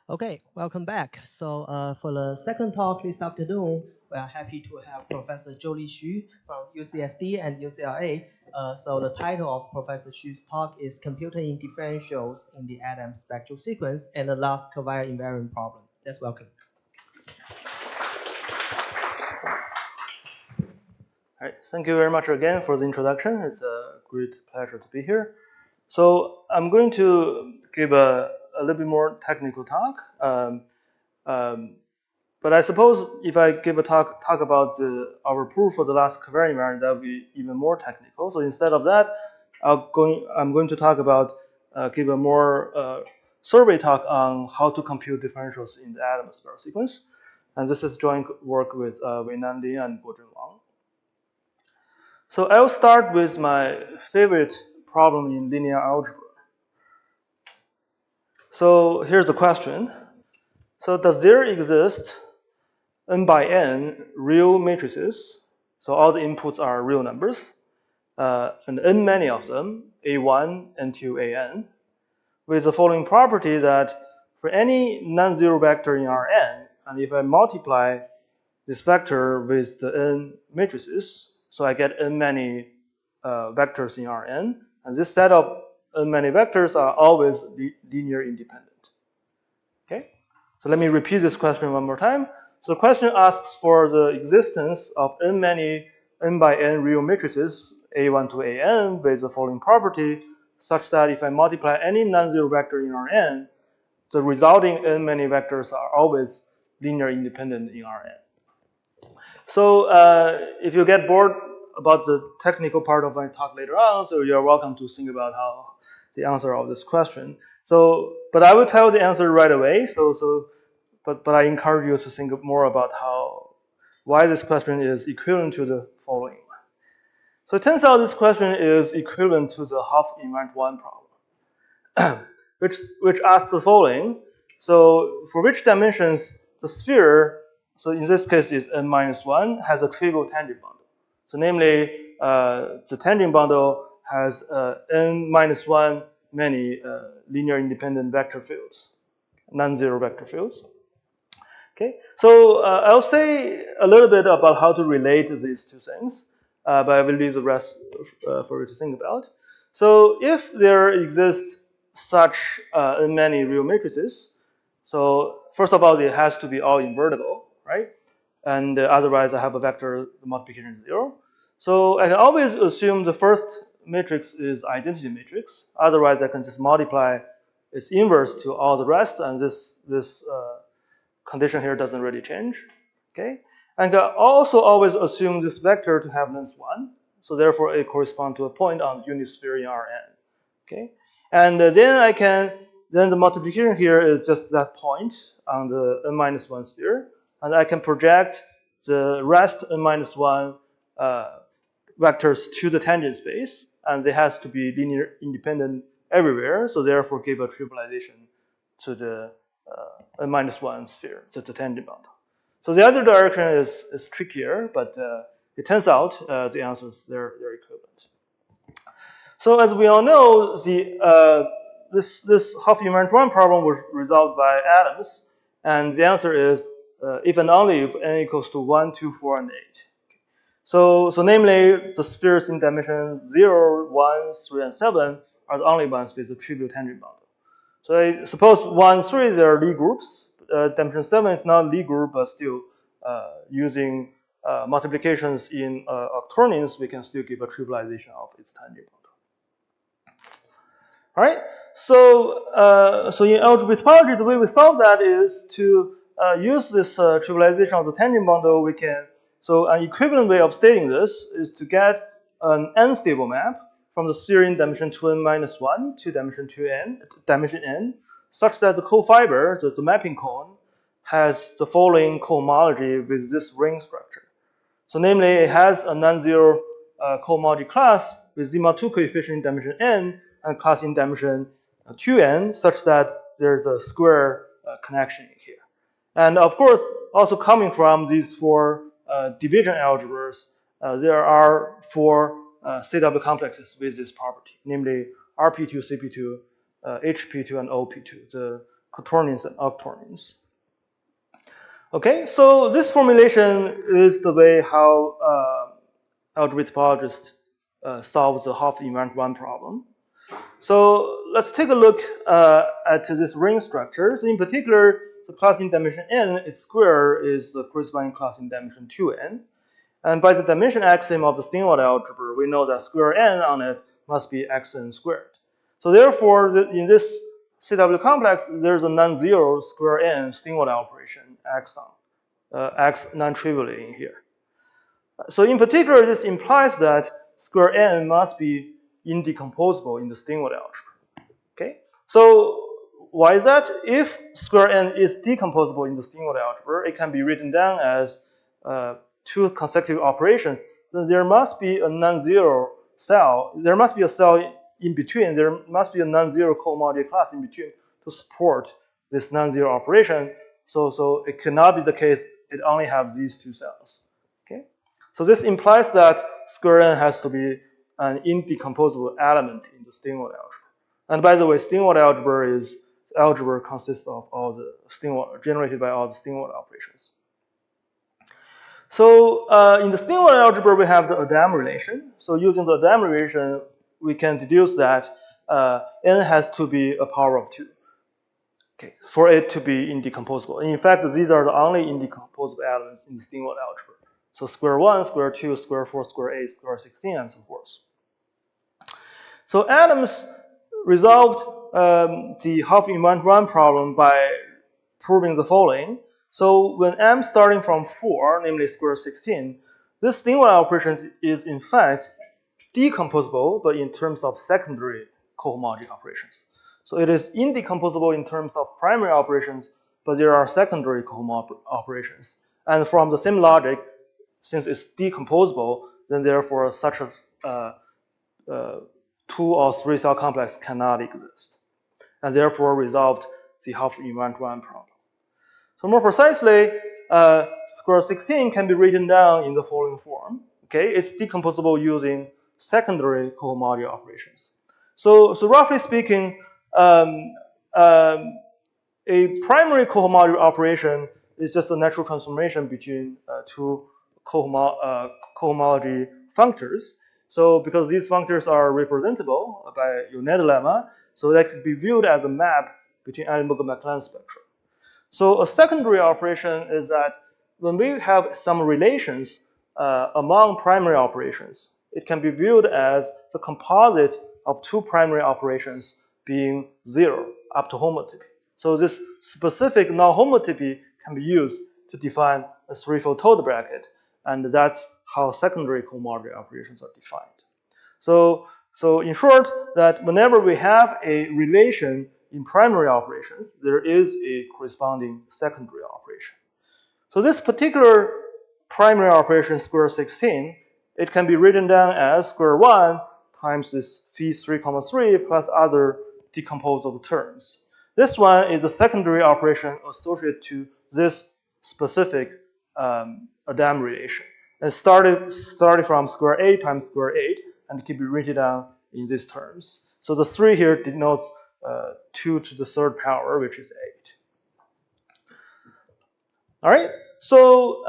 Okay, welcome back. So for the second talk this afternoon, we are happy to have Professor Zhouli Xu from UCSD and UCLA. So the title of Professor Xu's talk is Computing Differentials in the Atom Spectral Sequence and the Last Kervaire Invariant Problem. Let's welcome. All right, thank you very much again for the introduction. It's a great pleasure to be here. So I'm going to give a little bit more technical talk. But I suppose if I give a talk about our proof for the last Kervaire invariant, that would be even more technical. So instead of that, I'm going to talk about give a more survey talk on how to compute differentials in the atom spiral sequence. And this is joint work with Weinan and Guozhen Wang. So I'll start with my favorite problem in linear algebra. So here's the question. So does there exist n by n real matrices? So all the inputs are real numbers, and n many of them, a1 until an, with the following property that for any non-zero vector in Rn, and if I multiply this vector with the n matrices, so I get n many vectors in Rn, and this set of n many vectors are always linear independent. Okay, so let me repeat this question one more time. So the question asks for the existence of n many n by n real matrices, a1 to an, with the following property, such that if I multiply any non-zero vector in Rn, the resulting n many vectors are always linear independent in Rn. So if you get bored about the technical part of my talk later on, so you're welcome to think about how the answer of this question. So, but I will tell the answer right away. But I encourage you to think more about why this question is equivalent to the following one. So it turns out this question is equivalent to the half invariant one problem, which asks the following. So for which dimensions the sphere, so in this case is n minus 1, has a trivial tangent bundle. So namely, the tangent bundle has n minus 1 many linear independent vector fields, non-zero vector fields. Okay, so I'll say a little bit about how to relate these two things, but I will leave the rest for you to think about. So if there exists such many real matrices, so first of all, it has to be all invertible, right? And otherwise, I have a vector multiplication 0. So I can always assume the first matrix is identity matrix. Otherwise, I can just multiply its inverse to all the rest, and this condition here doesn't really change. Okay, and I also always assume this vector to have length 1. So therefore, it corresponds to a point on the unit sphere in Rn. Okay, and then the multiplication here is just that point on the n minus 1 sphere, and I can project the rest n minus 1 vectors to the tangent space, and they has to be linear independent everywhere. So therefore, give a trivialization to the n minus 1 sphere, so the tangent bundle. So the other direction is trickier, but it turns out the answers they're equivalent. So as we all know, this half invariant one problem was resolved by Adams, and the answer is if and only if n equals to 1, 2, 4, and 8. So namely, the spheres in dimension 0, 1, 3, and 7 are the only ones with a trivial tangent bundle. So I suppose 1, 3, they are Lie groups. Dimension 7 is not Lie group, but still using multiplications in octonions, we can still give a trivialization of its tangent bundle. All right. So in algebraic topology, the way we solve that is to use this trivialization of the tangent bundle. So an equivalent way of stating this is to get an n-stable map from the sphere in dimension 2n minus 1 to dimension 2n, dimension n, such that the co-fiber, the mapping cone, has the following cohomology with this ring structure. So namely, it has a non-zero cohomology class with sigma 2 coefficient in dimension n and class in dimension 2n, such that there's a square connection here. And of course, also coming from these four division algebras, there are four CW complexes with this property, namely RP2, CP2, HP2, and OP2, the quaternions and octonions. Okay, so this formulation is the way how algebraic topologists solve the half invariant one problem. So let's take a look at this ring structure. So in particular, the class in dimension n, its square is the corresponding class in dimension 2n. And by the dimension axiom of the Stingwall algebra, we know that square n on it must be xn squared. So therefore, in this CW complex, there's a non-zero square n Stingwall operation x non-trivially in here. So in particular, this implies that square n must be indecomposable in the Stingwall algebra. Okay, so why is that? If square n is decomposable in the Stingwall algebra, it can be written down as two consecutive operations. Then there must be a non-zero cell. There must be a cell in between. There must be a non-zero cohomology class in between to support this non-zero operation. So it cannot be the case it only has these two cells. Okay, so this implies that square n has to be an indecomposable element in the Stingwall algebra. And by the way, Stingwall algebra is algebra consists of all the Stingwall generated by all the Stingwall operations. So in the Stingwall algebra, we have the Adam relation. So using the Adam relation, we can deduce that n has to be a power of 2. Okay, for it to be indecomposable. In fact, these are the only indecomposable elements in the Stingwall algebra. So square 1, square 2, square 4, square 8, square 16, and so forth. So Adams resolved the half invariant one problem by proving the following. So when m starting from 4, namely square 16, this Stingwall operation is in fact decomposable, but in terms of secondary cohomology operations. So it is indecomposable in terms of primary operations, but there are secondary cohomology operations. And from the same logic, since it's decomposable, then therefore such a 2 or 3 cell complex cannot exist, and therefore resolved the half invariant one problem. So more precisely, square 16 can be written down in the following form. Okay, it's decomposable using secondary cohomology operations. So roughly speaking, a primary cohomology operation is just a natural transformation between two cohomology functors. So because these functors are representable by unit lemma, so that could be viewed as a map between Eilenberg-MacLane spectrum. So a secondary operation is that when we have some relations among primary operations, it can be viewed as the composite of two primary operations being 0 up to homotopy. So this specific non-homotopy can be used to define a threefold tilde bracket, and that's how secondary cohomology operations are defined. So in short, that whenever we have a relation in primary operations, there is a corresponding secondary operation. So this particular primary operation, square 16, it can be written down as square 1 times this phi 3, 3 plus other decomposable terms. This one is a secondary operation associated to this specific Adam relation. And started from square 8 times square 8, and it can be written down in these terms. So the 3 here denotes 2 to the third power, which is 8. All right, so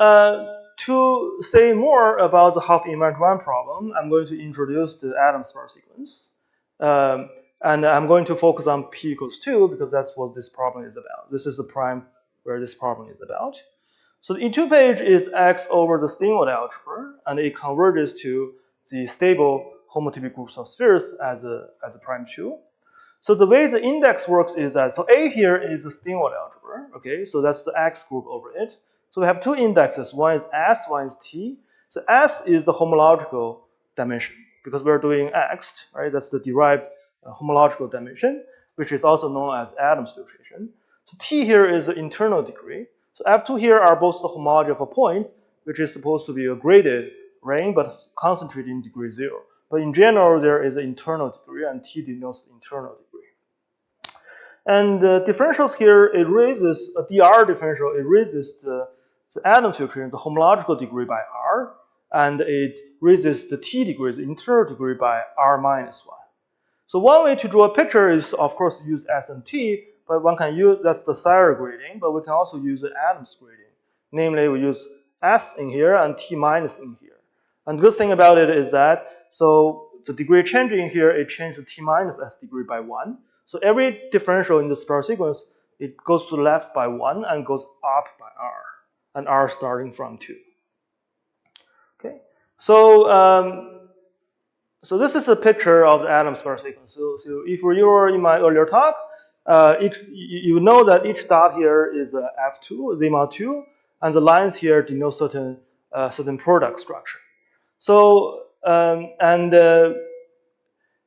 to say more about the half invariant one problem, I'm going to introduce the Adams sparse sequence. And I'm going to focus on p equals 2 because that's what this problem is about. This is the prime where this problem is about. So the E2 page is X over the Stingwall algebra, and it converges to the stable homotopy groups of spheres as a prime 2. So the way the index works is that, so A here is the Stingwall algebra, okay? So that's the X group over it. So we have two indexes, one is S, one is T. So S is the homological dimension because we're doing X, right? That's the derived homological dimension, which is also known as Adams filtration. So T here is the internal degree. So F2 here are both the homology of a point, which is supposed to be a graded ring, but concentrated in degree 0. But in general, there is an internal degree, and T denotes the internal degree. And the differentials here, it raises a dr differential, it raises the Adams filtration, the homological degree by r, and it raises the T degree, the internal degree by r minus 1. So one way to draw a picture is, of course, use S and T, but one can use, that's the Sayre grading, but we can also use the Adams grading. Namely, we use S in here and T minus in here. And the good thing about it is that, so the degree changing here, it changes the T minus S degree by 1. So every differential in the spiral sequence, it goes to the left by 1 and goes up by R, and R starting from 2. Okay, so so this is a picture of the atom spiral sequence. So if you were in my earlier talk, you know that each dot here is a F2, sigma 2, and the lines here denote certain product structure. So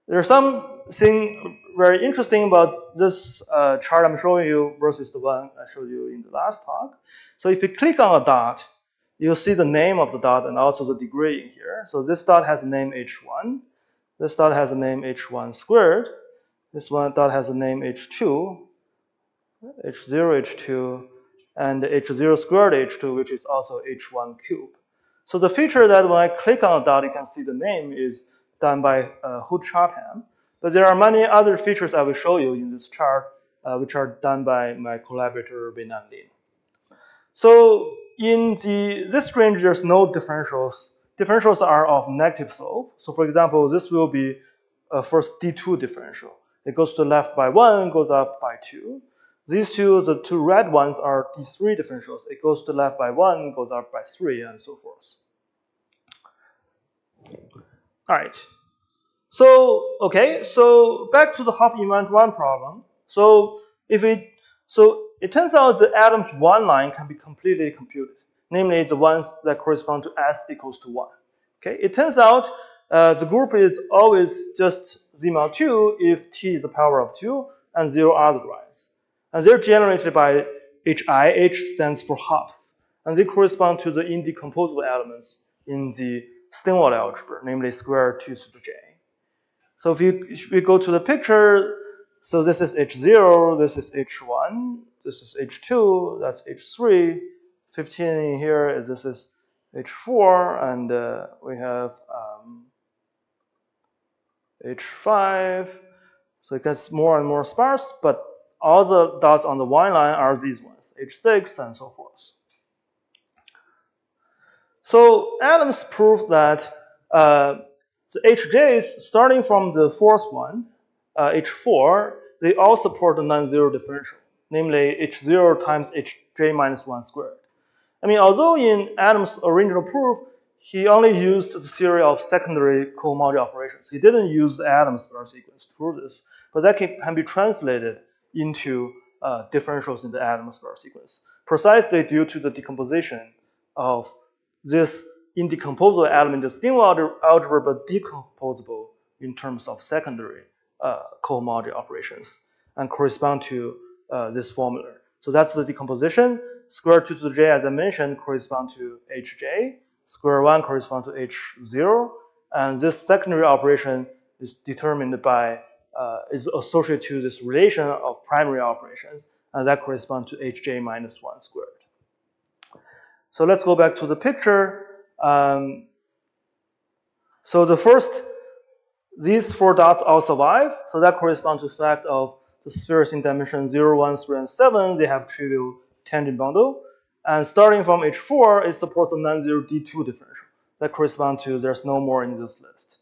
there's something very interesting about this chart I'm showing you versus the one I showed you in the last talk. So if you click on a dot, you'll see the name of the dot and also the degree in here. So this dot has the name H1. This dot has the name H1 squared. This one dot has the name H2, H0, H2, and H0 squared H2, which is also H1 cube. So the feature that when I click on a dot, you can see the name is done by Hood-Chartham. But there are many other features I will show you in this chart, which are done by my collaborator Weinan. So in this range, there's no differentials. Differentials are of negative slope. So for example, this will be a first D2 differential. It goes to the left by 1, goes up by 2. These two, the two red ones, are D3 differentials. It goes to the left by 1, goes up by 3, and so forth. All right. So, okay, so back to the Hopf invariant 1 problem. So it turns out the Adams 1 line can be completely computed, namely the ones that correspond to S equals to 1. Okay, it turns out the group is always just sigma 2 if T is the power of 2 and 0 other lines. And they're generated by HI. H stands for Hopf, and they correspond to the indecomposable elements in the Steenwald algebra, namely square 2 to the J. So if we go to the picture, so this is H0, this is H1, this is H2, that's H3, 15 in here, this is H4, and we have H5. So it gets more and more sparse, but all the dots on the Y line are these ones, H6 and so forth. So Adams proved that the HJs, starting from the fourth one, H4, they all support a non-zero differential, namely H0 times Hj minus 1 squared. I mean, although in Adams' original proof, he only used the theory of secondary cohomology operations. He didn't use the Adams spiral sequence to prove this, but that can be translated into differentials in the Adams spiral sequence, precisely due to the decomposition of this indecomposable element in Steenwald algebra, but decomposable in terms of secondary cohomology operations and correspond to this formula. So that's the decomposition. Square 2 to the j, as I mentioned, correspond to hj. Square 1 corresponds to h0. And this secondary operation is determined by, is associated to this relation of primary operations, and that corresponds to hj minus 1 squared. So let's go back to the picture. So the first, these 4 dots all survive. So that corresponds to the fact of the spheres in dimension 0, 1, 3, and 7, they have trivial tangent bundle. And starting from H4, it supports a non-zero D2 differential. That corresponds to there's no more in this list.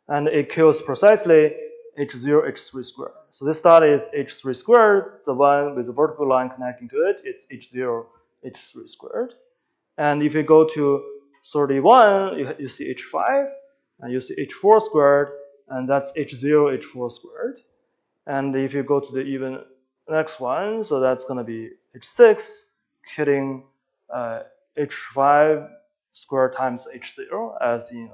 And it kills precisely H0, H3 squared. So this dot is H3 squared. The one with the vertical line connecting to it, it's H0, H3 squared. And if you go to 31, you see H5, and you see H4 squared, and that's H0, H4 squared. And if you go to the even next one, so that's going to be H6, killing H5 squared times H0 as in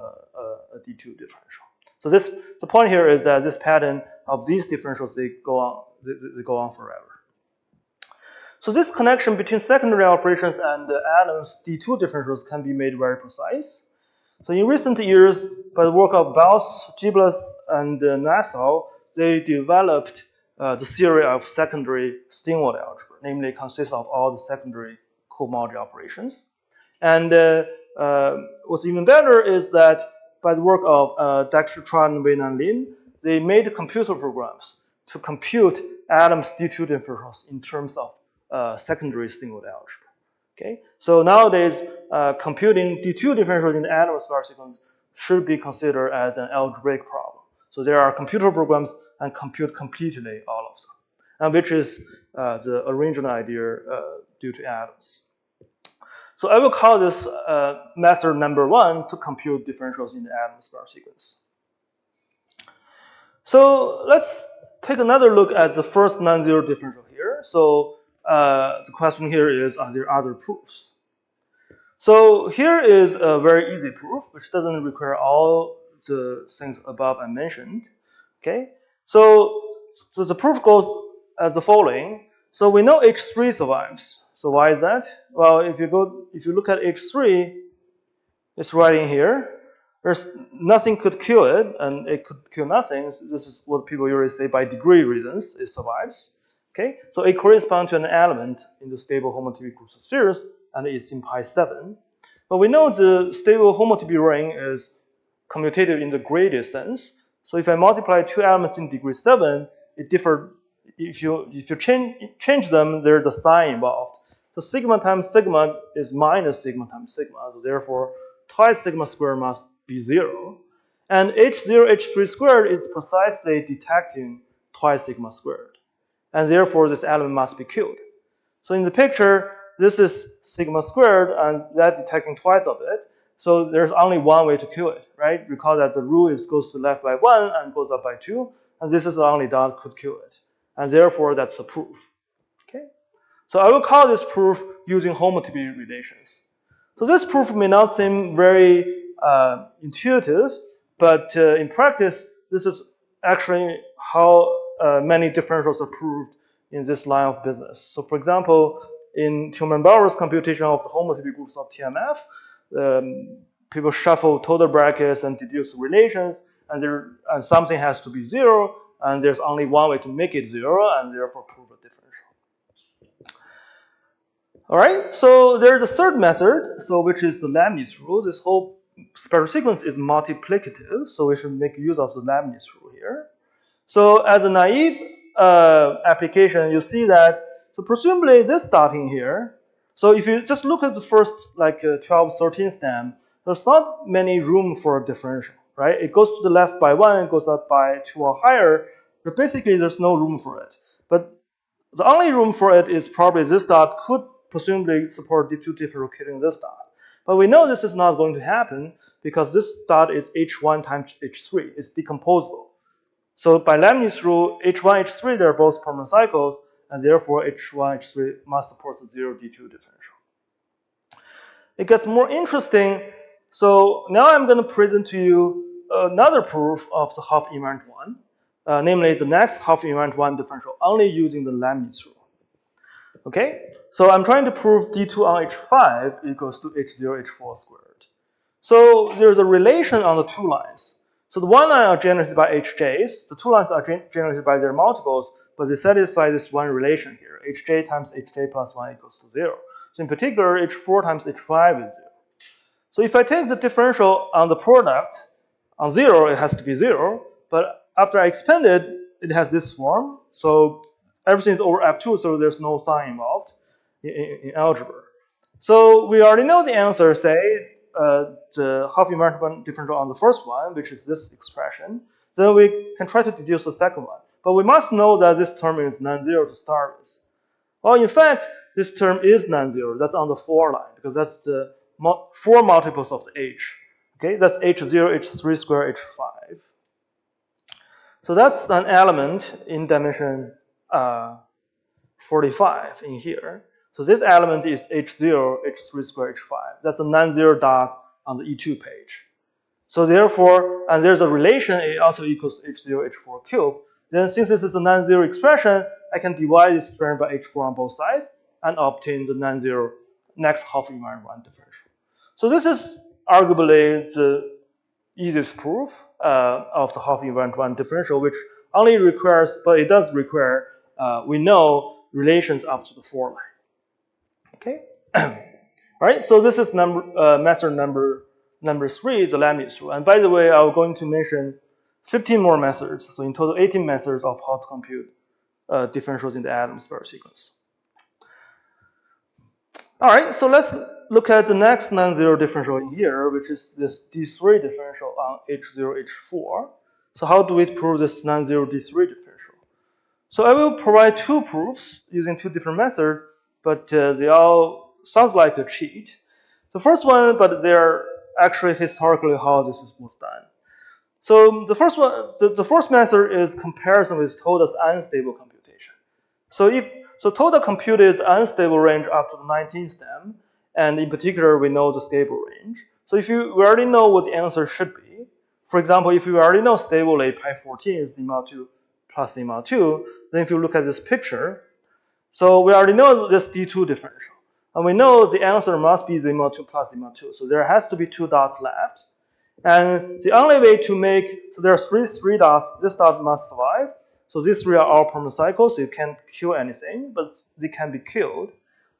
a D2 differential. So the point here is that this pattern of these differentials, they go on forever. So this connection between secondary operations and Adams' D2 differentials can be made very precise. So in recent years, by the work of Baus, Giblas, and Nassau, they developed the theory of secondary Steenwald algebra, namely consists of all the secondary cohomology operations. And what's even better is that by the work of Dexter, Tran, Weinan, Lin, they made computer programs to compute Adams D2 differentials in terms of secondary singlet algebra. Okay, so nowadays computing D2 differentials in the Adams square sequence should be considered as an algebraic problem. So there are computer programs and compute completely all of them, and which is the original idea due to Adams. So I will call this method number 1 to compute differentials in the Adams square sequence. So let's take another look at the first non-zero differential here. So the question here is, are there other proofs? So here is a very easy proof, which doesn't require all the things above I mentioned. Okay, so the proof goes as the following. So we know H3 survives. So why is that? Well, if you look at H3, it's right in here. There's nothing could kill it, and it could kill nothing. So this is what people usually say by degree reasons it survives. Okay, so it corresponds to an element in the stable homotopy groups of spheres, and it's in pi 7. But we know the stable homotopy ring is commutative in the gradient sense. So if I multiply two elements in degree 7, it differs. If you change them, there's a sign involved. So sigma times sigma is minus sigma times sigma. So therefore, twice sigma squared must be 0. And H0, H3 squared is precisely detecting twice sigma squared. And therefore, this element must be killed. So in the picture, this is sigma squared, and that detecting twice of it. So there's only one way to kill it, right? Recall that the rule is goes to left by 1 and goes up by 2. And this is the only dot could kill it. And therefore, that's a proof. Okay? So I will call this proof using homotopy relations. So this proof may not seem very intuitive, but in practice, this is actually how many differentials are proved in this line of business. So for example, in Tillman-Bauer's computation of the homotopy groups of TMF, people shuffle total brackets and deduce relations, and something has to be 0, and there's only one way to make it 0, and therefore prove a differential. All right, so there's a third method, so which is the Leibniz rule. This whole spectral sequence is multiplicative, so we should make use of the Leibniz rule here. So as a naive application, you see that, so presumably this dot in here, so if you just look at the first like 12, 13 stem, there's not many room for a differential, right? It goes to the left by 1, it goes up by 2 or higher, but basically there's no room for it. But the only room for it is probably this dot could presumably support D2 differential killing this dot. But we know this is not going to happen because this dot is H1 times H3. It's decomposable. So by Leibniz rule, H1, H3, they're both permanent cycles, and therefore H1, H3 must support the 0 D2 differential. It gets more interesting. So now I'm going to present to you another proof of the half invariant one, namely the next half invariant one differential, only using the Leibniz rule. Okay, so I'm trying to prove D2 on H5 equals to H0, H4 squared. So there's a relation on the two lines. So the one line are generated by HJs, the two lines are generated by their multiples, but they satisfy this one relation here. Hj times Hj plus 1 equals to 0. So in particular, H4 times H5 is 0. So if I take the differential on the product, on 0, it has to be 0, but after I expand it, it has this form. So everything is over F2, so there's no sign involved in algebra. So we already know the answer, say, the half invariant differential on the first one, which is this expression. Then we can try to deduce the second one. But we must know that this term is non-zero to start with. Well, in fact, this term is non-zero. That's on the 4 line, because that's the 4 multiples of the H. Okay, that's H0, H3 squared, H5. So that's an element in dimension 45 in here. So this element is H0, H3 squared, H5. That's a non-zero dot on the E2 page. So therefore, and there's a relation, A also equals to H0, H4 cubed. Then since this is a non-zero expression, I can divide this expression by H4 on both sides and obtain the non-zero next half invariant one differential. So this is arguably the easiest proof of the half invariant one differential, which only requires, but it does require, we know relations up to the 4 line. Okay, all right. So this is method number 3, the Leibniz rule. And by the way, I'm going to mention 15 more methods. So in total, 18 methods of how to compute differentials in the atom spectral sequence. All right, so let's look at the next non-zero differential in here, which is this D3 differential on H0, H4. So how do we prove this non-zero D3 differential? So I will provide two proofs using two different methods, but they all sounds like a cheat. The first one, but they're actually historically how this was done. So the first one, the first method is comparison with total's unstable computation. So total computed unstable range up to the 19th stem, and in particular we know the stable range. So if we already know what the answer should be, for example, if you already know stably pi 14 is sigma 2 plus sigma 2, then if you look at this picture, so we already know this D2 differential. And we know the answer must be sigma 2 plus sigma 2. So there has to be two dots left. And the only way to make, so there are three dots, this dot must survive. So these three are all permanent cycles, so you can't kill anything, but they can be killed.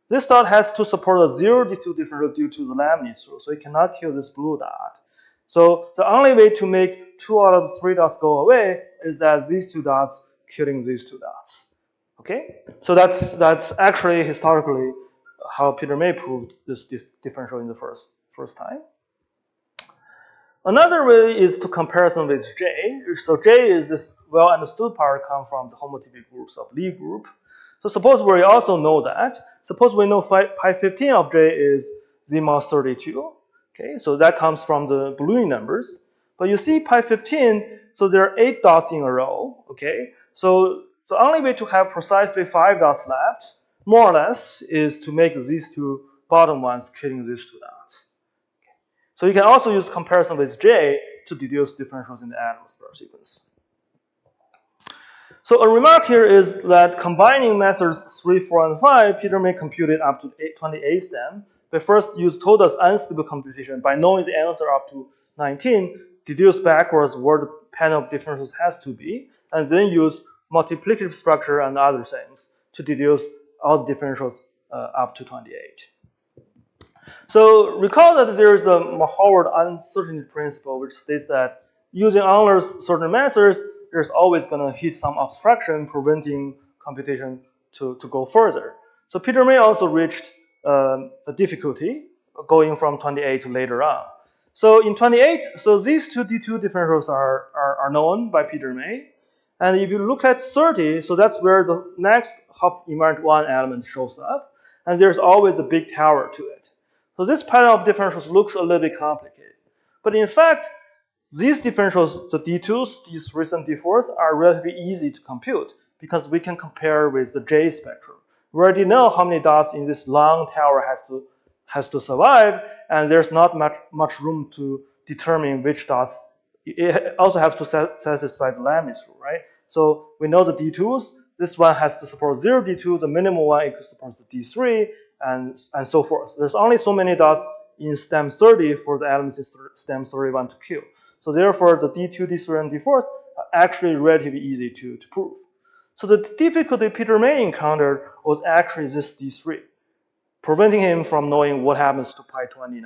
This dot has to support a 0 D2 differential due to the Leibniz rule, so it cannot kill this blue dot. So the only way to make 2 out of the 3 dots go away is that these 2 dots killing these 2 dots. Okay? So that's actually historically how Peter May proved this differential in the first time. Another way is to comparison with J. So J is this well-understood part come from the homotopy groups of Lie group. So suppose we also know that. Suppose we know pi 15 of J is sigma 32. Okay, so that comes from the ballooning numbers. But you see pi 15, so there are 8 dots in a row. Okay, so the only way to have precisely 5 dots left, more or less, is to make these two bottom ones killing these 2 dots. So you can also use comparison with J to deduce differentials in the atom spectral sequence. So a remark here is that combining methods 3, 4, and 5, Peter May computed up to 28 stem. But first use Toda's unstable computation by knowing the answer up to 19, deduce backwards where the panel of differentials has to be, and then use multiplicative structure and other things to deduce all the differentials up to 28. So recall that there is the Howard uncertainty principle, which states that using unless certain methods, there's always going to hit some obstruction preventing computation to go further. So Peter May also reached a difficulty going from 28 to later on. So in 28, so these two D2 differentials are known by Peter May. And if you look at 30, so that's where the next Hopf invariant 1 element shows up. And there's always a big tower to it. So this pattern of differentials looks a little bit complicated. But in fact, these differentials, the D2s, D3s, and D4s, are relatively easy to compute because we can compare with the J spectrum. We already know how many dots in this long tower has to survive, and there's not much room to determine which dots. It also has to satisfy the Leibniz rule, right? So we know the D2s. This one has to support 0 D2. The minimum one, it supports the D3, and so forth. There's only so many dots in stem 30 for the elements in stem 31 to kill. So therefore, the D2, D3, and D4s are actually relatively easy to prove. So the difficulty Peter May encountered was actually this D3, preventing him from knowing what happens to pi 29.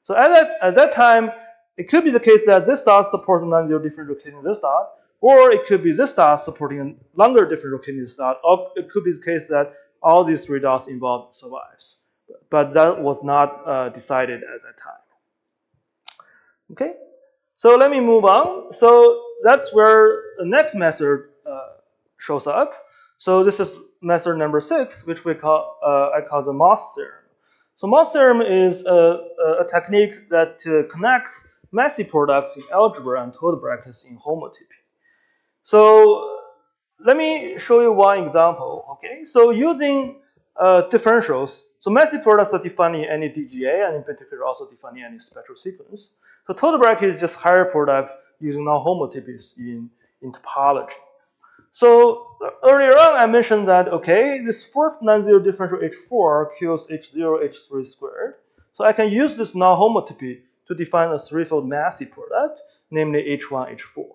So at that time, it could be the case that this dot supports a non-zero differential killing this dot, or it could be this dot supporting a longer differential killing this dot, or it could be the case that all these 3 dots involved survives. But that was not decided at that time. Okay, so let me move on. So that's where the next method shows up. So this is method number 6, which I call the Moss theorem. So Moss theorem is a technique that connects messy products in algebra and total brackets in homotopy. So let me show you one example. Okay, so using differentials, so messy products are defined in any DGA, and in particular also defined in any spectral sequence. So total bracket is just higher products using non-homotypies in topology. So earlier on, I mentioned that, okay, this first non-zero differential H4 kills H0, H3 squared. So I can use this non-homotopy to define a threefold messy product, namely H1, H4.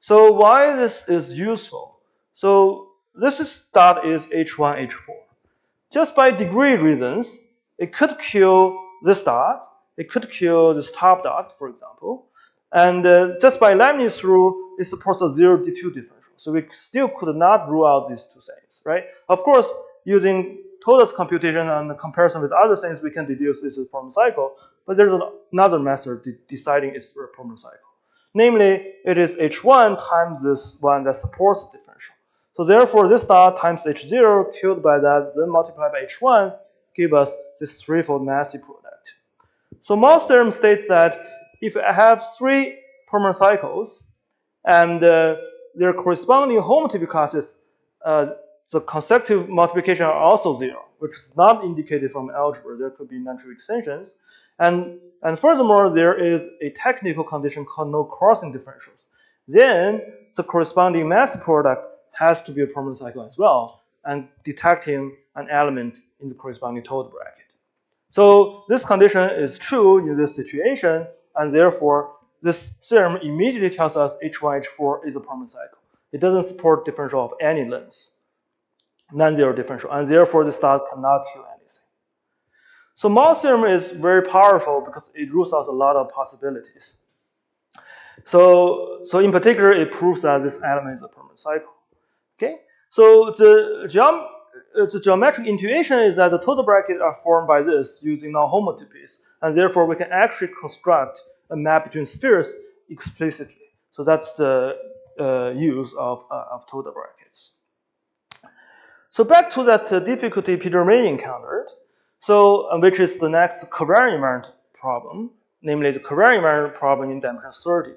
So why this is useful? So this dot is H1, H4. Just by degree reasons, it could kill this dot. It could kill this top dot, for example. And just by Leibniz rule, it supports a 0D2 differential. So we still could not rule out these two things, right? Of course, using Toda's computation and the comparison with other things, we can deduce this is a Perlman cycle. But there's another method deciding it's a Perlman cycle. Namely, it is H1 times this one that supports the differential. So therefore, this dot times H0 killed by that, then multiplied by H1, give us this threefold massey product. So Maull's theorem states that if I have three Perlman cycles and their corresponding homotopy classes, the consecutive multiplication are also 0, which is not indicated from algebra. There could be non-trivial extensions. And furthermore, there is a technical condition called no crossing differentials. Then the corresponding mass product has to be a Perlman cycle as well, and detecting an element in the corresponding total bracket. So this condition is true in this situation, and therefore this theorem immediately tells us H1, H4 is a Perlman cycle. It doesn't support differential of any length, non-zero differential, and therefore this dot cannot kill anything. So Maull's theorem is very powerful because it rules out a lot of possibilities. So in particular, it proves that this element is a Perlman cycle. Okay, so the geometric intuition is that the total brackets are formed by this using non-homotopies, and therefore we can actually construct a map between spheres explicitly. So that's the use of total brackets. So back to that difficulty Peter May encountered, which is the next Kervaire invariant problem, namely the Kervaire invariant problem in dimension 30.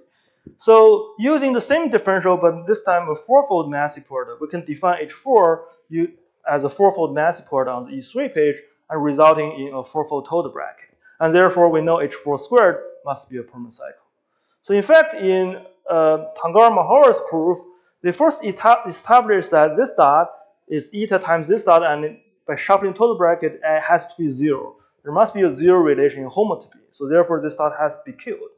So using the same differential, but this time a fourfold massey product, we can define H4 as a fourfold massey product on the E3 page and resulting in a fourfold total bracket. And therefore, we know H4 squared must be a Perlman cycle. So in fact, in Tangar-Mahawar's proof, they first established that this dot is eta times this dot, and by shuffling total bracket, it has to be 0. There must be a 0 relation in homotopy. So therefore, this dot has to be killed.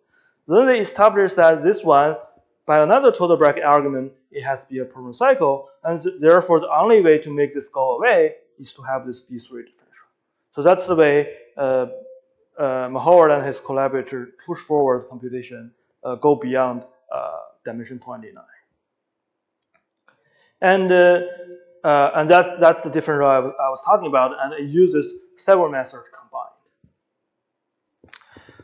Then they established that this one, by another total bracket argument, it has to be a Perlman cycle, and therefore the only way to make this go away is to have this D3 differential. So that's the way Mahawar and his collaborator push forward the computation, go beyond dimension 29. And that's the differential I was talking about, and it uses several methods combined.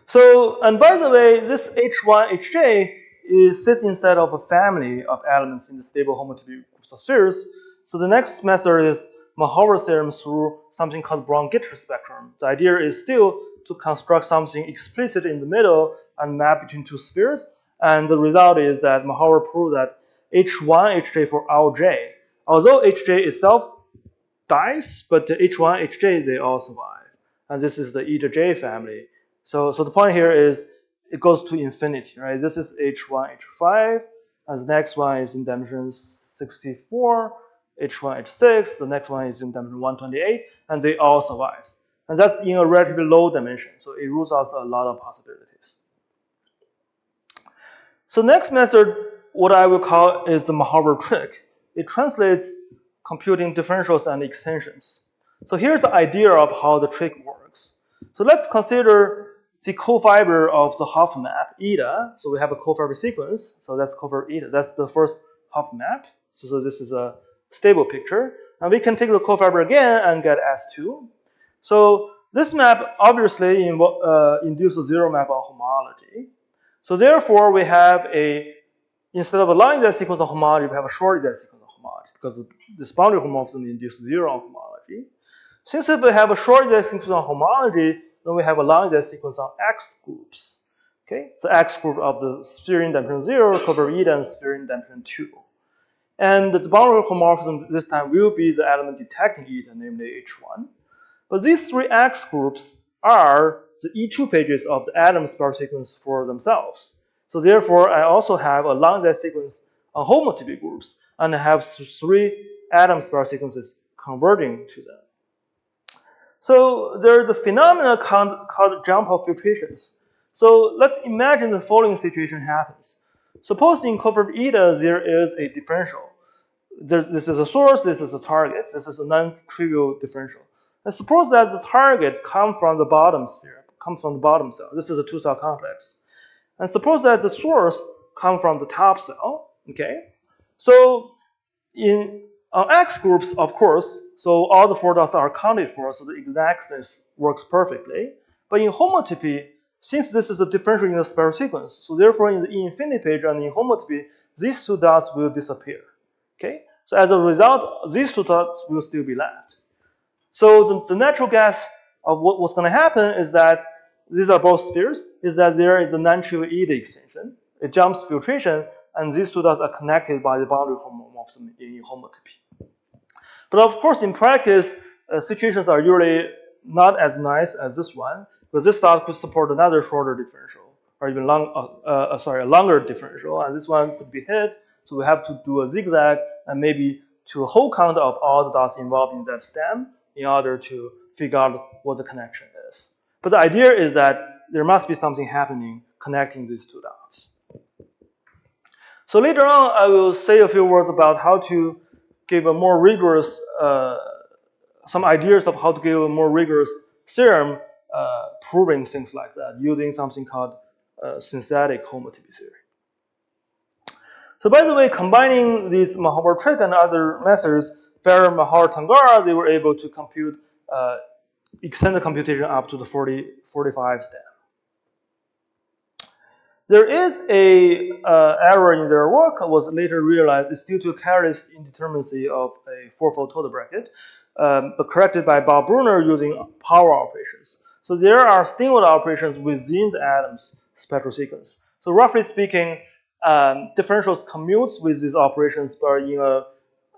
So, and by the way, this H1, Hj sits inside of a family of elements in the stable homotopy groups of spheres. So the next method is Mahawar theorem through something called Brown-Gitter spectrum. The idea is still to construct something explicit in the middle and map between two spheres. And the result is that Mahawar proved that H1, Hj for Lj, although Hj itself dies, but the H1, Hj, they all survive. And this is the eta J family. So the point here is it goes to infinity, right? This is H1, H5, and the next one is in dimension 64, H1, H6, the next one is in dimension 128, and they all survive. And that's in a relatively low dimension, so it rules out a lot of possibilities. So next method, what I will call is the Mahawar trick. It translates computing differentials and extensions. So here's the idea of how the trick works. So let's consider the cofiber of the Hopf map, eta. So we have a cofiber sequence. So that's cofiber eta. That's the first Hopf map. So this is a stable picture. And we can take the cofiber again and get S2. So this map obviously induces a zero map on homology. So therefore, we have instead of a line Z sequence of homology, we have a short Z sequence of homology because this boundary homomorphism induces zero on homology. Since if we have a short Z sequence on homology, then we have a long Z sequence on X groups. Okay, the X group of the sphere in dimension 0, cover eta, and sphere in dimension 2. And the boundary homomorphism this time will be the element detecting eta, namely H1. But these three X groups are the E2 pages of the atom spectral sequence for themselves. So therefore, I also have a long Z sequence on homotopy groups, and I have three atom spectral sequences converging to them. So there's a phenomenon called jump of filtrations. So let's imagine the following situation happens. Suppose in covered eta there is a differential. This is a source, this is a target, this is a non-trivial differential. And suppose that the target comes from the bottom sphere, comes from the bottom cell. This is a two-cell complex. And suppose that the source comes from the top cell, okay? So in X groups, of course, so all the 4 dots are accounted for, so the exactness works perfectly. But in homotopy, since this is a differential in the spectral sequence, so therefore in the infinity page and in homotopy, these 2 dots will disappear, okay? So as a result, these 2 dots will still be left. So the natural guess of what's going to happen is that these are both spheres, is that there is a non-trivial ED extension. It jumps filtration, and these 2 dots are connected by the boundary homomorphism in homotopy. But of course, in practice, situations are usually not as nice as this one, because this dot could support another shorter differential, or even a longer differential, and this one could be hit, so we have to do a zigzag, and maybe to a whole count of all the dots involved in that stem in order to figure out what the connection is. But the idea is that there must be something happening connecting these 2 dots. So later on, I will say a few words about how to give a more rigorous, some ideas of how to give a more rigorous theorem proving things like that using something called synthetic homotopy theory. So by the way, combining these Mahawar trick and other methods, Baer, Mahawar, Tangara, they were able to compute, extend the computation up to the 45 step. There is a error in their work, was later realized it's due to a careless indeterminacy of a fourfold total bracket, but corrected by Bob Brunner using power operations. So there are stimulus operations within the atom's spectral sequence. So roughly speaking, differentials commutes with these operations, but in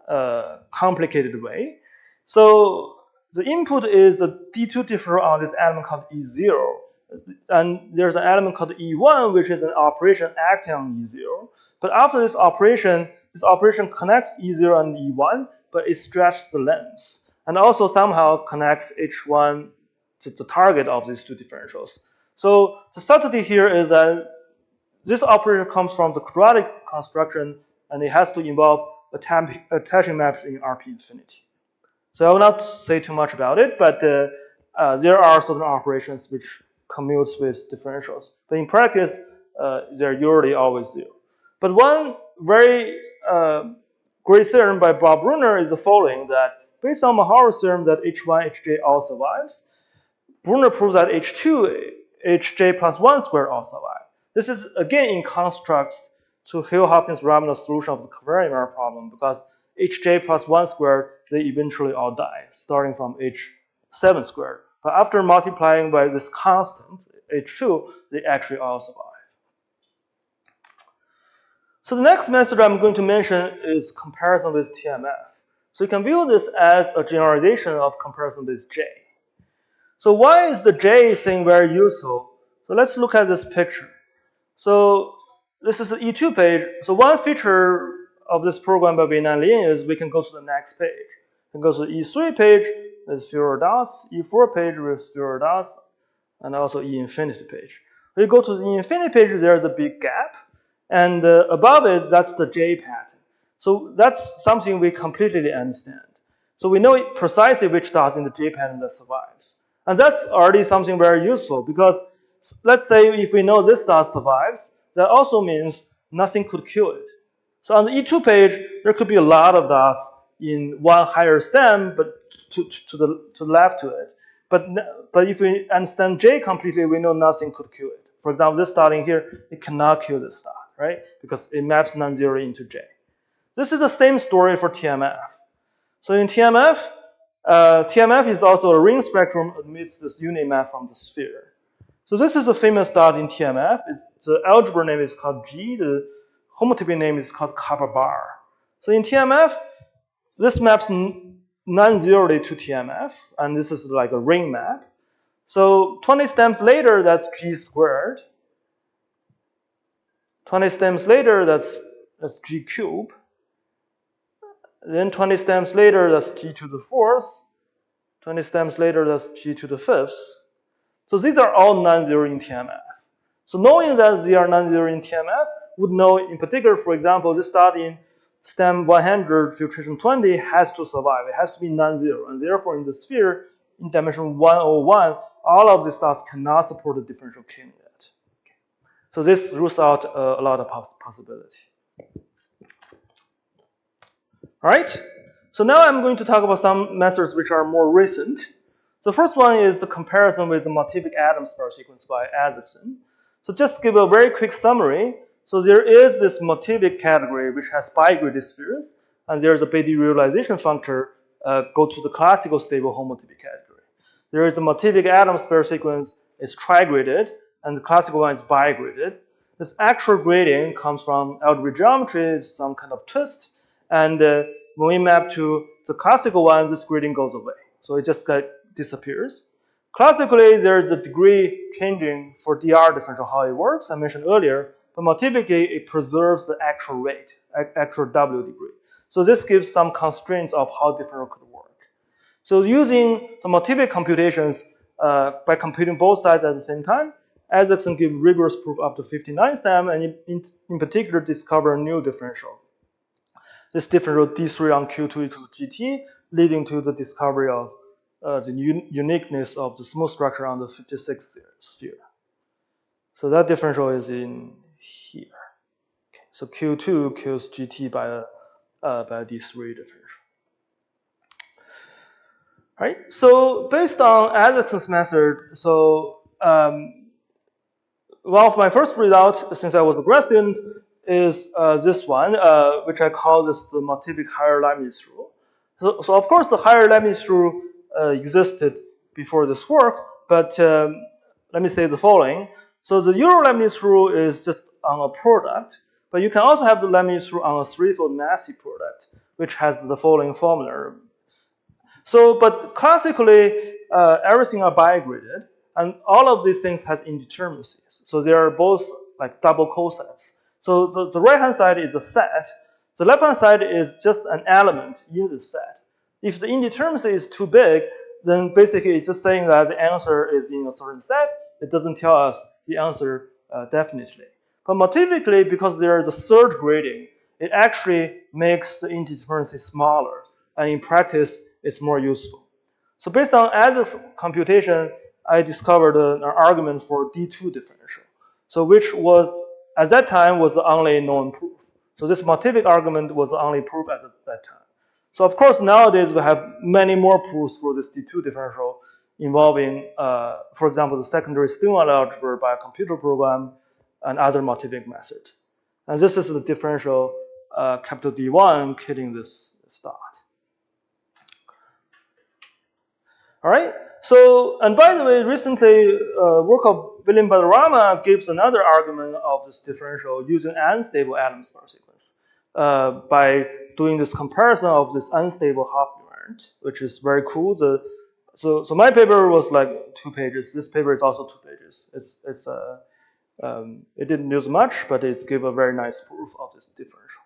a complicated way. So the input is a D2 differential on this element called E0. And there's an element called E1, which is an operation acting on E0. But after this operation connects E0 and E1, but it stretches the length. And also somehow connects H1 to the target of these 2 differentials. So the subtlety here is that this operation comes from the quadratic construction, and it has to involve attaching maps in RP infinity. So I will not say too much about it, but there are certain operations which commutes with differentials. But in practice, they're usually always 0. But one very great theorem by Bob Brunner is the following, that based on Mahawar's theorem that H1, Hj all survives, Brunner proves that H2, Hj plus 1 squared all survive. This is again in construct to Hill-Hopkins-Ramner solution of the Kervaire Invariant problem, because Hj plus 1 squared, they eventually all die, starting from H7 squared. But after multiplying by this constant, H2, they actually all survive. So the next method I'm going to mention is comparison with TMF. So you can view this as a generalization of comparison with J. So why is the J thing very useful? So let's look at this picture. So this is an E2 page. So one feature of this program by Weinan is we can go to the next page. We can go to the E3 page with fewer dots, E4 page with fewer dots, and also E infinity page. When you go to the infinity page, there's a big gap, and above it, that's the J pattern. So that's something we completely understand. So we know precisely which dots in the J pattern that survives. And that's already something very useful, because let's say if we know this dot survives, that also means nothing could kill it. So on the E2 page, there could be a lot of dots in one higher stem, but to the left to it. But if we understand J completely, we know nothing could kill it. For example, this dot in here, it cannot kill this dot, right? Because it maps non-zero into J. This is the same story for TMF. So in TMF, TMF is also a ring spectrum amidst this unit map from the sphere. So this is a famous dot in TMF. The algebra name is called G. The homotopy name is called kappa bar. So in TMF, this maps non-zerally to TMF, and this is like a ring map. So 20 stems later, that's G squared. 20 stems later, that's G cubed. Then 20 stems later, that's G to the 4th. 20 stems later, that's G to the 5th. So these are all non-zero in TMF. So knowing that they are non-zero in TMF would know, in particular, for example, this dot in stem 100 filtration 20 has to survive. It has to be non-zero. And therefore, in the sphere, in dimension 101, all of these dots cannot support the differential k-net. Okay. So this rules out a lot of possibility. All right. So now I'm going to talk about some methods which are more recent. The first one is the comparison with the motivic atom spare sequence by Isaacson. So just give a very quick summary. So there is this motivic category which has bigraded spheres, and there's a Betti realization functor go to the classical stable homotypic category. There is a motivic atom spare sequence is trigraded, and the classical one is bigraded. This actual grading comes from algebraic geometry, it's some kind of twist, and when we map to the classical one, this grading goes away. So it just disappears. Classically, there's a degree changing for dr differential, how it works, I mentioned earlier, but motivically, it preserves the actual rate, actual W degree. So this gives some constraints of how differential could work. So using the motivic computations, by computing both sides at the same time, Isaacson gives rigorous proof up to 59 stem, and in particular discover a new differential. This differential D3 on Q2 equals GT, leading to the discovery of the uniqueness of the smooth structure on the 56th sphere. So that differential is in here. Okay. So Q2 kills GT by a D3 differential. All right. So based on Isaacson's method, so one of my first results since I was a grad student is this one, which I call this the motivic higher Leibniz rule. So of course the higher Leibniz rule existed before this work, but let me say the following. So the Euro-Leibniz rule is just on a product, but you can also have the Leibniz rule on a threefold Massey product, which has the following formula. So, but classically, everything are bigraded, and all of these things has indeterminacies. So they are both like double cosets. So the right-hand side is a set. The left-hand side is just an element in the set. If the indeterminacy is too big, then basically it's just saying that the answer is in a certain set. It doesn't tell us the answer definitely. But motivically, because there is a third grading, it actually makes the indeterminacy smaller. And in practice, it's more useful. So based on Isaac's computation, I discovered an argument for D2 differential. So which was, at that time, was the only known proof. So this motivic argument was the only proof at that time. So of course, nowadays we have many more proofs for this D2 differential involving, for example, the secondary stimuli algebra by a computer program and other motivic methods. And this is the differential capital D1 killing this dot. All right. So, and by the way, recently, work of William Balderrama gives another argument of this differential using unstable atom spare sequence by doing this comparison of this unstable half invariant, which is very cool. So my paper was like 2 pages. This paper is also 2 pages. It didn't use much, but it gave a very nice proof of this differential.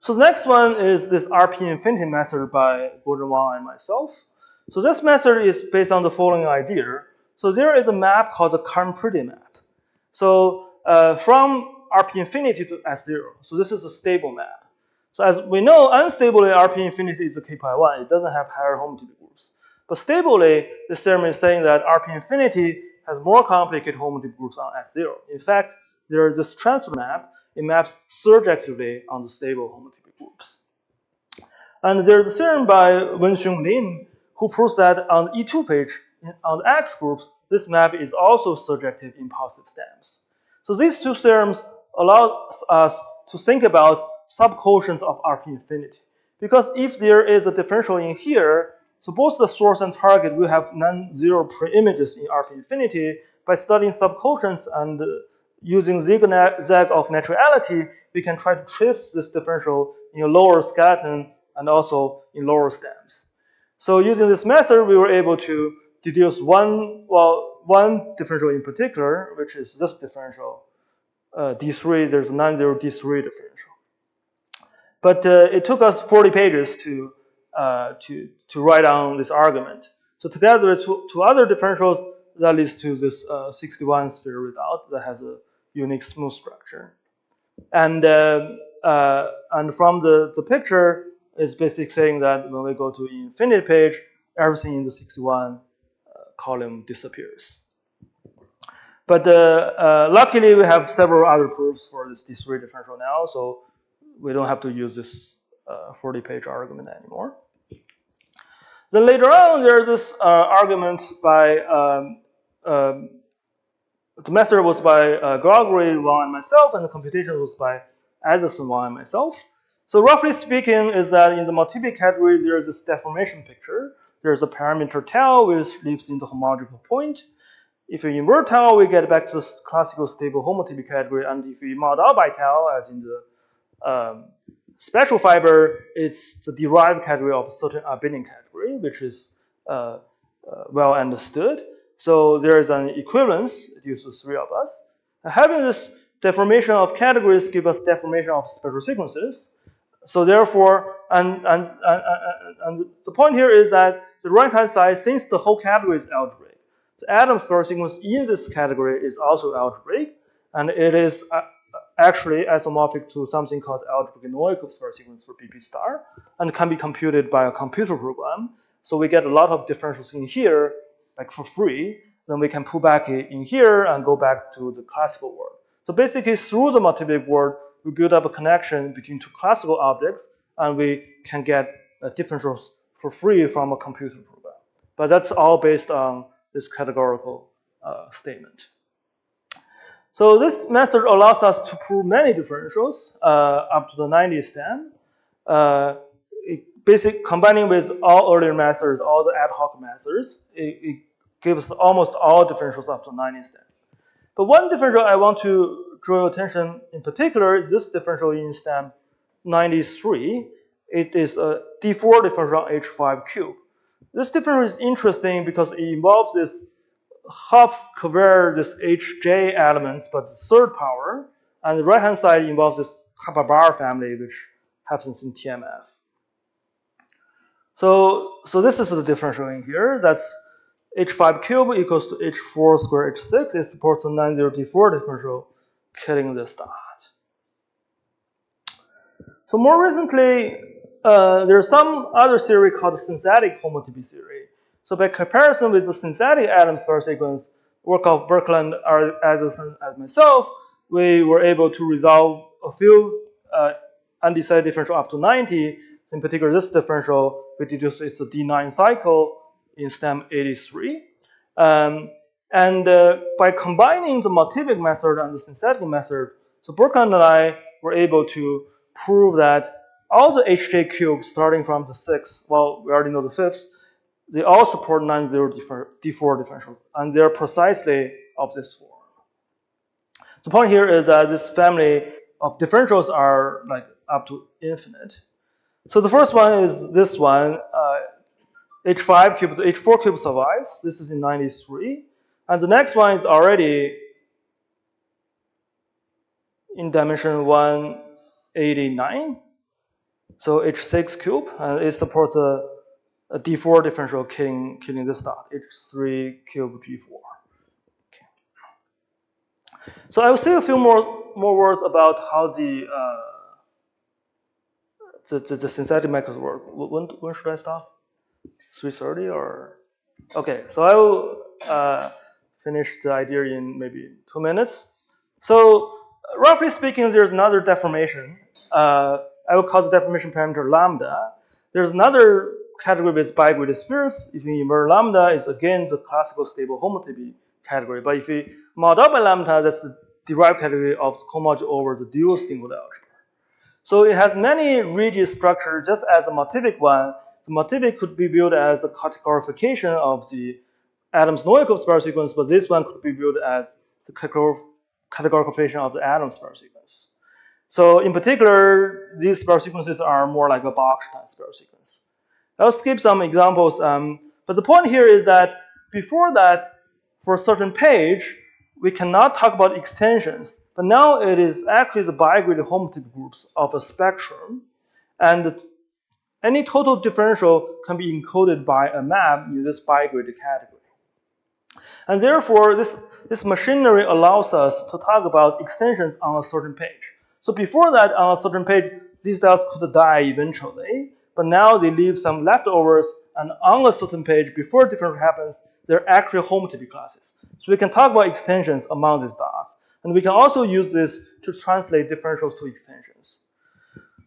So the next one is this RP infinity method by Guozhen, Wang, and myself. So this method is based on the following idea. So there is a map called the Kern-Priddy map. So from RP infinity to S0. So this is a stable map. So as we know, unstably RP infinity is a K pi 1. It doesn't have higher homotypic groups. But stably, the theorem is saying that RP infinity has more complicated homotypic groups on S0. In fact, there is this transfer map. It maps surjectively on the stable homotypic groups. And there's a theorem by Wenxun Lin who proves that on the E2 page, on the X groups, this map is also surjective in positive stems. So these two theorems allow us to think about subquotients of RP infinity. Because if there is a differential in here, so both the source and target will have non-zero preimages in RP infinity. By studying subquotients and using zigzag of naturality, we can try to trace this differential in a lower skeleton and also in lower stems. So using this method, we were able to deduce one differential in particular, which is this differential, D3. There's a non-zero D3 differential. But it took us 40 pages to write down this argument. So together with two other differentials, that leads to this 61 sphere result that has a unique smooth structure. And from the picture, is basically saying that when we go to infinity page, everything in the 61 column disappears. But luckily, we have several other proofs for this D3 differential now, so we don't have to use this 40-page argument anymore. Then later on, there's this argument by, the method was by Gregory, Wang, and myself, and the computation was by Isaacson, Wang, and myself. So roughly speaking is that in the motivic category, there's this deformation picture. There's a parameter tau, which lives in the homological point. If we invert tau, we get back to the classical stable homotypic category, and if we mod out by tau, as in the spectral fiber, it's the derived category of a certain abelian category, which is well understood. So there is an equivalence due to the three of us. Having this deformation of categories gives us deformation of spectral sequences. So therefore, and the point here is that the right-hand side, since the whole category is algebraic, the atom spectral sequence in this category is also algebraic, and it is actually isomorphic to something called algebraic Novikov spectral sequence for BP star, and can be computed by a computer program. So we get a lot of differentials in here, like for free. Then we can pull back in here and go back to the classical world. So basically, through the motivic world, we build up a connection between two classical objects, and we can get differentials for free from a computer program. But that's all based on this categorical statement. So this method allows us to prove many differentials up to the 90th stem. Basically, combining with all earlier methods, all the ad hoc methods, it gives almost all differentials up to 90th stem. But one differential I want to draw your attention in particular is this differential in stem 93. It is a D4 differential on H5 cube. This differential is interesting because it involves this half Kervaire, this Hj elements, but the third power, and the right-hand side involves this kappa bar family, which happens in TMF. So this is the differential in here. That's H5 cube equals to H4 squared H6. It supports the 90D4 differential, killing this dot. So more recently, there's some other theory called synthetic homotypy theory. So by comparison with the synthetic atom spectral sequence, work of Birkeland, Isaacson, and myself, we were able to resolve a few undecided differential up to 90. In particular, this differential, we deduced it's a D9 cycle in stem 83. By combining the motivic method and the synthetic method, so Birkeland and I were able to prove that all the Hj cubes starting from the 6th, well, we already know the 5th, they all support non-zero D4 differentials, and they're precisely of this form. The point here is that this family of differentials are like up to infinite. So the first one is this one, H5 cube, the H4 cube survives. This is in 93. And the next one is already in dimension 189. So H6 cube, and it supports a D4 differential killing this dot, H3 cube G4. Okay. So I will say a few more words about how the synthetic methods work. When should I stop? 3:30 or? Okay, so I will finish the idea in maybe 2 minutes. So roughly speaking, there's another deformation. I will call the deformation parameter lambda. There's another category with bigraded spheres. If you invert lambda, it's again the classical stable homotypy category. But if we mod out by lambda, that's the derived category of the cohomology over the dual singlet algebra. So it has many rigid structures, just as a motivic one. The motivic could be viewed as a categorification of the Adams Novikov spiral sequence, but this one could be viewed as the categorification of the Adams spiral sequence. So in particular, these spiral sequences are more like a Bach-Stein spiral sequence. I'll skip some examples, but the point here is that before that, for a certain page, we cannot talk about extensions, but now it is actually the bigraded homotypic groups of a spectrum, and any total differential can be encoded by a map in this bigraded category. And therefore, this machinery allows us to talk about extensions on a certain page. So before that, on a certain page, these dots could die eventually, but now they leave some leftovers, and on a certain page, before differential happens, they're actually homotopy classes. So we can talk about extensions among these dots. And we can also use this to translate differentials to extensions.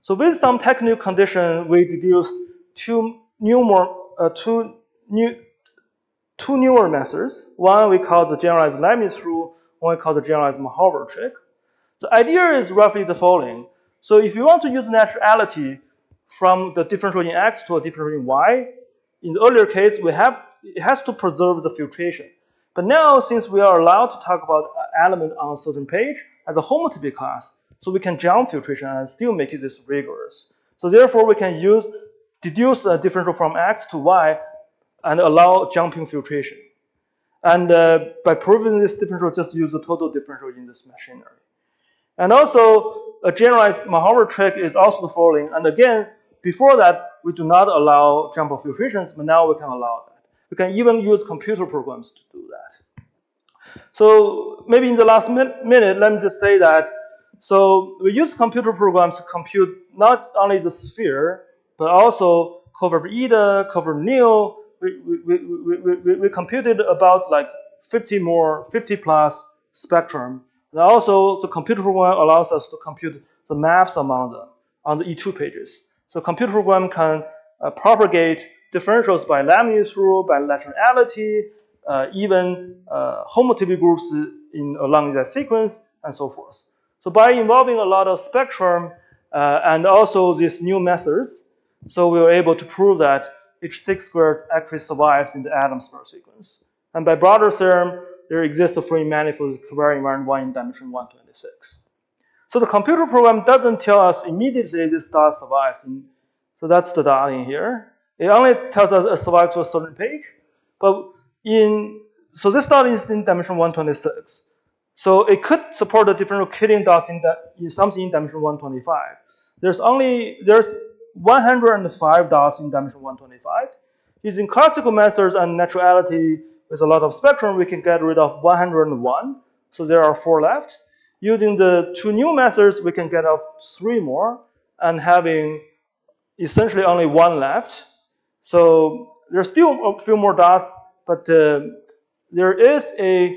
So with some technical condition, we deduced two newer methods. One we call the generalized Leibniz rule, one we call the generalized Mahorver trick. The idea is roughly the following. So if you want to use naturality from the differential in x to a differential in y, in the earlier case, it has to preserve the filtration. But now, since we are allowed to talk about an element on a certain page as a homotopy class, so we can jump filtration and still make it this rigorous. So therefore, we can deduce a differential from x to y and allow jumping filtration. And by proving this differential, just use the total differential in this machinery. And also, a generalized Mahorver trick is also the following. And again, before that, we do not allow jump filtrations, but now we can allow that. We can even use computer programs to do that. So maybe in the last minute, let me just say that. So we use computer programs to compute not only the sphere, but also covariant eta, covariant nil. We computed about like 50 plus spectrum. And also, the computer program allows us to compute the maps among them on the E2 pages. So computer program can propagate differentials by Leibniz rule, by laterality, even homotopy groups along that sequence, and so forth. So by involving a lot of spectrum and also these new methods, so we were able to prove that H6 squared actually survives in the atom sphere sequence. And by broader theorem, there exists a free manifold Kervaire invariant one in dimension 126. So the computer program doesn't tell us immediately this dot survives. So that's the dot in here. It only tells us it survives to a certain page. But so this dot is in dimension 126. So it could support the differential killing dots in something in dimension 125. There's 105 dots in dimension 125. Using classical methods and naturality with a lot of spectrum, we can get rid of 101. So there are 4 left. Using the 2 new methods, we can get off 3 more, and having essentially only 1 left. So there's still a few more dots, but there is a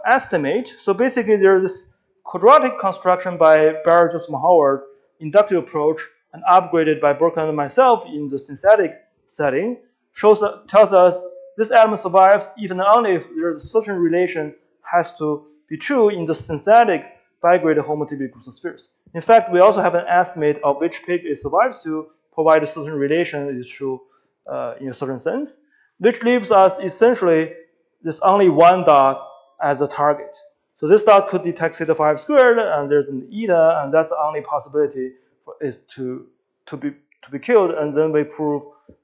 estimate. So basically, there's this quadratic construction by Barrett-Mahorver inductive approach and upgraded by Berkeley and myself in the synthetic setting, tells us this element survives even only if there's a certain relation has to be true in the synthetic bigraded homotopy groups of spheres. In fact, we also have an estimate of which page it survives to, provide a certain relation is true in a certain sense, which leaves us essentially there's only 1 dot as a target. So this dot could detect theta 5 squared, and there's an eta, and that's the only possibility for it to be killed. And then we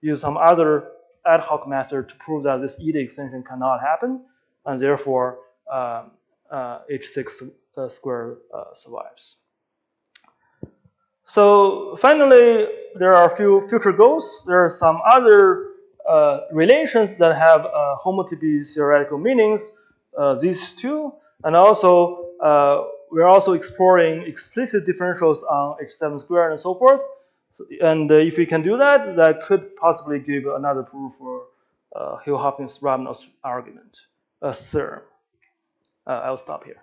use some other ad hoc method to prove that this eta extension cannot happen, and therefore H6 squared survives. So finally, there are a few future goals. There are some other relations that have homotopy theoretical meanings, these 2, and also we're also exploring explicit differentials on H7 squared and so forth. And if we can do that, that could possibly give another proof for Hill-Hopkins-Rabinow argument, theorem. I'll stop here.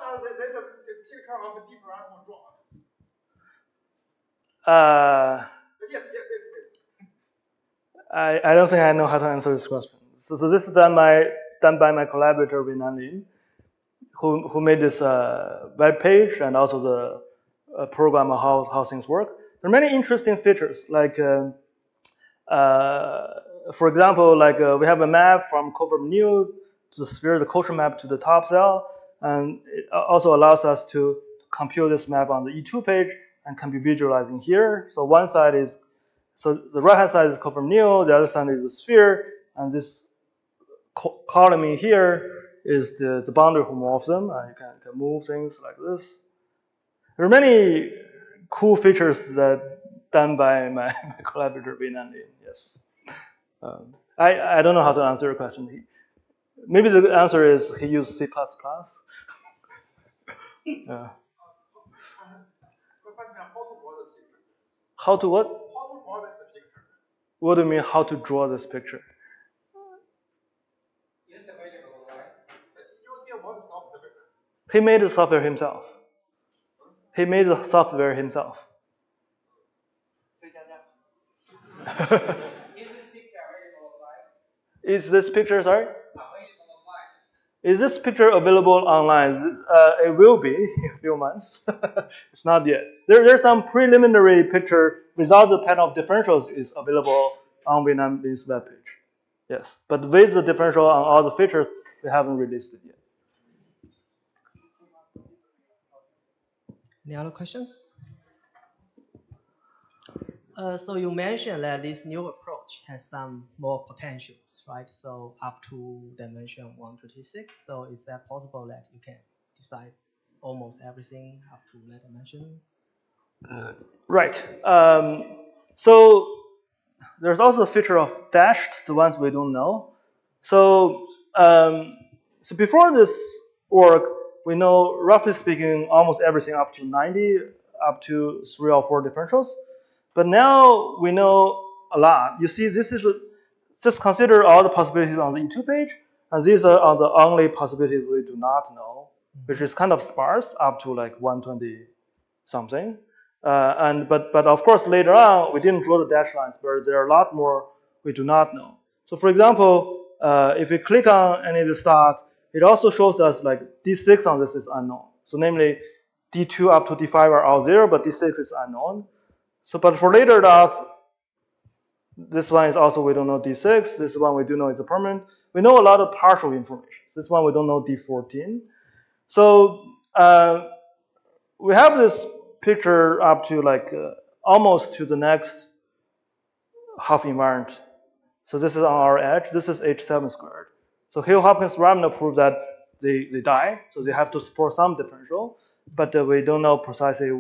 How does this take care of differential drop? Yes. I don't think I know how to answer this question. So this is done by my collaborator Weinan, who made this web page and also the program of how things work. There are many interesting features, like for example, like we have a map from covariant nu to the sphere, the quotient map to the top cell, and it also allows us to compute this map on the E2 page and can be visualized in here. So one side is, so the right hand side is covariant nu, the other side is the sphere, and this column in here is the boundary homomorphism, and you can move things like this. There are many cool features that done by my collaborator Weinan. Yes. I don't know how to answer your question. Maybe the answer is he used C++. How to what? How to draw this picture? What do you mean how to draw this picture? It's available online. But you still want to solve the picture. He made the software himself. He made the software himself. Is this picture, sorry? Is this picture available online? It will be in a few months. It's not yet. There's some preliminary picture without the pattern of differentials is available on Weinan-Lin's webpage. Yes, but with the differential on all the features, we haven't released it yet. Any other questions? So you mentioned that this new approach has some more potentials, right? So up to dimension 126. So is that possible that you can decide almost everything up to that dimension? Right. So there's also a feature of dashed, the ones we don't know. So so before this work, we know, roughly speaking, almost everything up to 90, up to 3 or 4 differentials. But now we know a lot. You see, this is just consider all the possibilities on the E2 page, and these are the only possibilities we do not know, which is kind of sparse, up to like 120 something. But of course, later on, we didn't draw the dashed lines, but there are a lot more we do not know. So for example, if we click on any of the stars, it also shows us like D6 on this is unknown. So namely, D2 up to D5 are all 0, but D6 is unknown. So, but for later dots, this one is also we don't know D6. This one we do know is a permanent. We know a lot of partial information. This one we don't know D14. So we have this picture up to like almost to the next half invariant. So this is on our edge. This is H7 squared. So Hill-Hopkins-Ramner proved that they die. So they have to support some differential. But we don't know precisely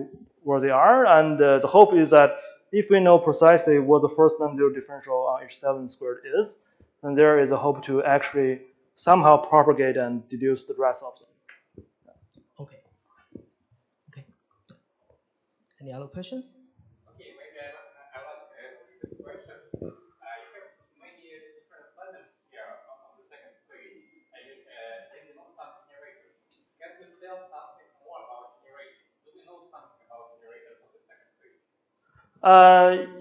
where they are. And the hope is that if we know precisely what the first non-zero differential on H7 squared is, then there is a hope to actually somehow propagate and deduce the rest of them. Okay. Okay. Any other questions? Okay, maybe I'll ask a stupid question. You have many different bundles here on the second page, and you know some generators. Can you tell something more about generators? Do we know something about generators on the second page?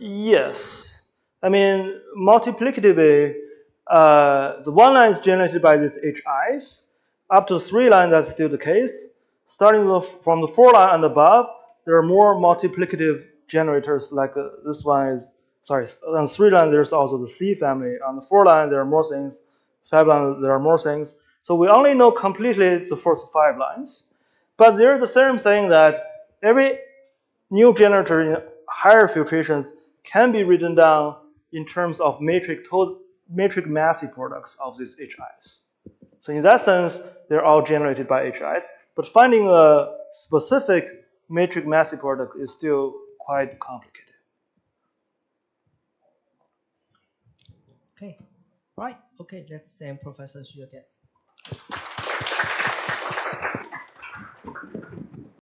Yes. I mean, multiplicatively, the one line is generated by these HIs. Up to 3 line, that's still the case. Starting from the 4 line and above, there are more multiplicative generators, like this one is, sorry, on 3 line, there's also the C family. On the 4 line, there are more things. 5 line, there are more things. So we only know completely the first 5 lines. But there is a theorem saying that every new generator in higher filtrations can be written down in terms of metric massey products of these HIs. So in that sense, they're all generated by HIs. But finding a specific metric massey product is still quite complicated. Okay. Right. Okay. Let's thank Professor Xu again.